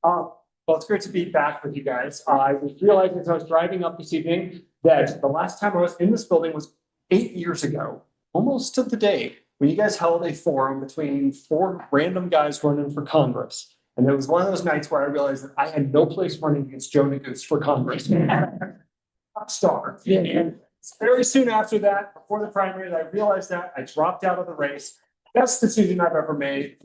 Well, it's great to be back with you guys. I was realizing as I was driving up this evening that the last time I was in this building was 8 years ago, almost to the day, when you guys held a forum between four random guys running for Congress. And it was one of those nights where I realized that I had no place running against Joe Neguse for Congress. Top star. And very soon after that, before the primaries, I realized that I dropped out of the race. Best decision I've ever made.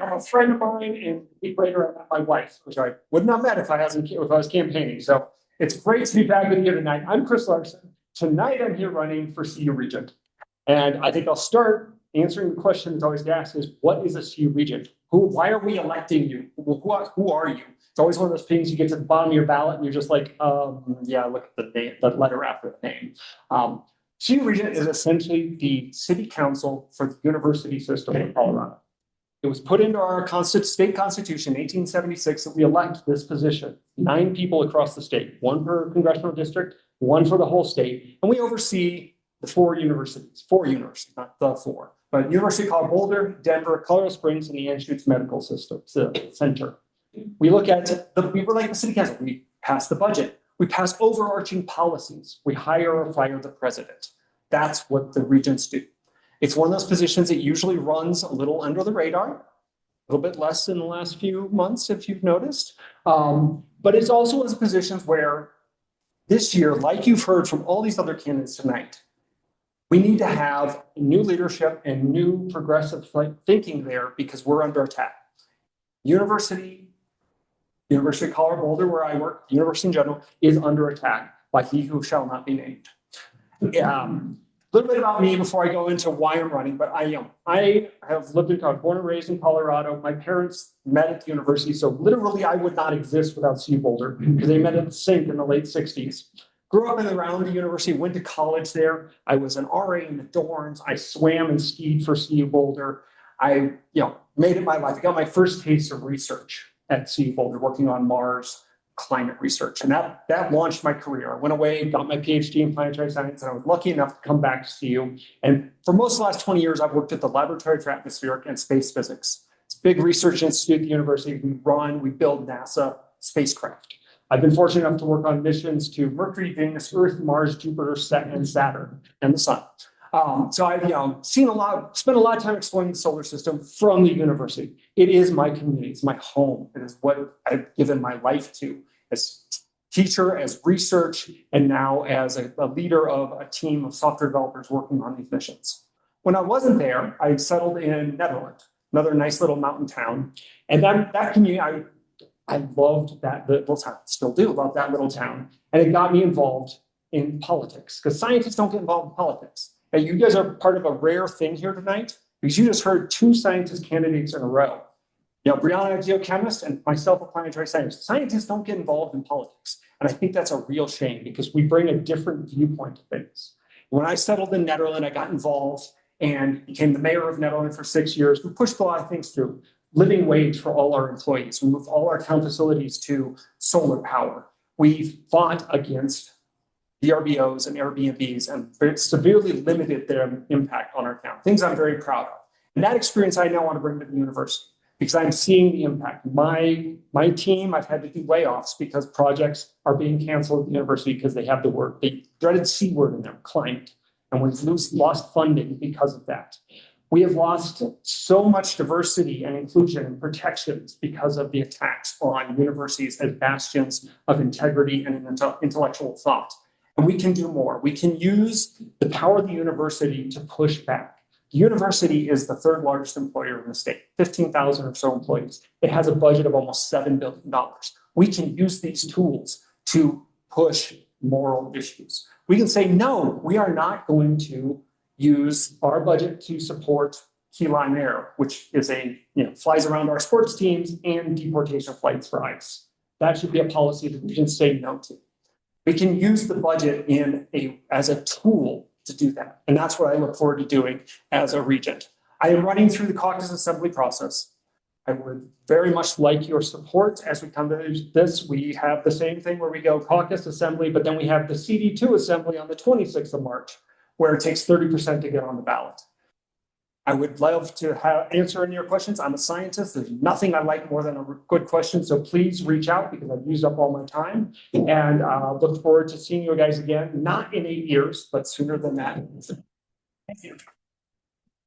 I'm a friend of mine, and a week later, I met my wife, which I would not have met if I was campaigning. So it's great to be back with you tonight. I'm Chris Larsen. Tonight, I'm here running for CU Regent. And I think I'll start answering the question that's always asked is, what is a CU Regent? Why are we electing you? Who are you? It's always one of those things you get to the bottom of your ballot and you're just like, yeah, look at the name, the letter after the name. CU Regent is essentially the city council for the university system in Colorado. It was put into our state constitution in 1876 that we elect this position, 9 people across the state, 1 per congressional district, 1 for the whole state, and we oversee the 4 universities, not the 4, but University of Colorado Boulder, Denver, Colorado Springs, and the Anschutz Medical System Center. We look at we relate the city council. We pass the budget. We pass overarching policies. We hire or fire the president. That's what the regents do. It's one of those positions that usually runs a little under the radar, a little bit less in the last few months, if you've noticed. But it's also one of those positions where this year, like you've heard from all these other candidates tonight, we need to have new leadership and new progressive thinking there because we're under attack. University of Colorado Boulder, where I work, university in general, is under attack by he who shall not be named. A little bit about me before I go into why I'm running, but I have lived in Colorado, born and raised in Colorado. My parents met at the university, so literally I would not exist without CU Boulder because they met at Sync in the late 60s. Grew up and around the university, went to college there. I was an RA in the dorms. I swam and skied for CU Boulder. I made it my life. I got my first taste of research at CU Boulder, working on Mars climate research. And that launched my career. I went away, got my PhD in planetary science, and I was lucky enough to come back to CU. And for most of the last 20 years, I've worked at the Laboratory for Atmospheric and Space Physics. It's a big research institute at the university. We build NASA spacecraft. I've been fortunate enough to work on missions to Mercury, Venus, Earth, Mars, Jupiter, and Saturn, and the Sun. So I've spent a lot of time exploring the solar system from the university. It is my community. It's my home. It is what I've given my life to as teacher, as research, and now as a leader of a team of software developers working on these missions. When I wasn't there, I settled in Netherlands, another nice little mountain town. And that community, I loved that little town, still do love that little town. And it got me involved in politics because scientists don't get involved in politics. And you guys are part of a rare thing here tonight because you just heard 2 scientist candidates in a row. Brianna, a geochemist, and myself, a planetary scientist. Scientists don't get involved in politics. And I think that's a real shame because we bring a different viewpoint to things. When I settled in Netherlands, I got involved and became the mayor of Netherlands for 6 years. We pushed a lot of things through. Living wage for all our employees. We moved all our town facilities to solar power. We fought against VRBOs and Airbnbs and severely limited their impact on our town. Things I'm very proud of. And that experience I now want to bring to the university because I'm seeing the impact. My team, I've had to do layoffs because projects are being canceled at the university because they have the dreaded C word in them, climate. And we've lost funding because of that. We have lost so much diversity and inclusion and protections because of the attacks on universities as bastions of integrity and intellectual thought. And we can do more. We can use the power of the university to push back. The university is the 3rd largest employer in the state, 15,000 or so employees. It has a budget of almost $7 billion. We can use these tools to push moral issues. We can say, no, we are not going to use our budget to support key lime air, which is flies around our sports teams and deportation flights for ICE. That should be a policy that we can say no to. We can use the budget as a tool to do that. And that's what I look forward to doing as a regent. I am running through the caucus assembly process. I would very much like your support as we come to this. We have the same thing where we go caucus assembly, but then we have the CD2 assembly on the 26th of March, where it takes 30% to get on the ballot. I would love to answer any of your questions. I'm a scientist. There's nothing I like more than a good question. So please reach out because I've used up all my time, and look forward to seeing you guys again, not in 8 years, but sooner than that. Thank you.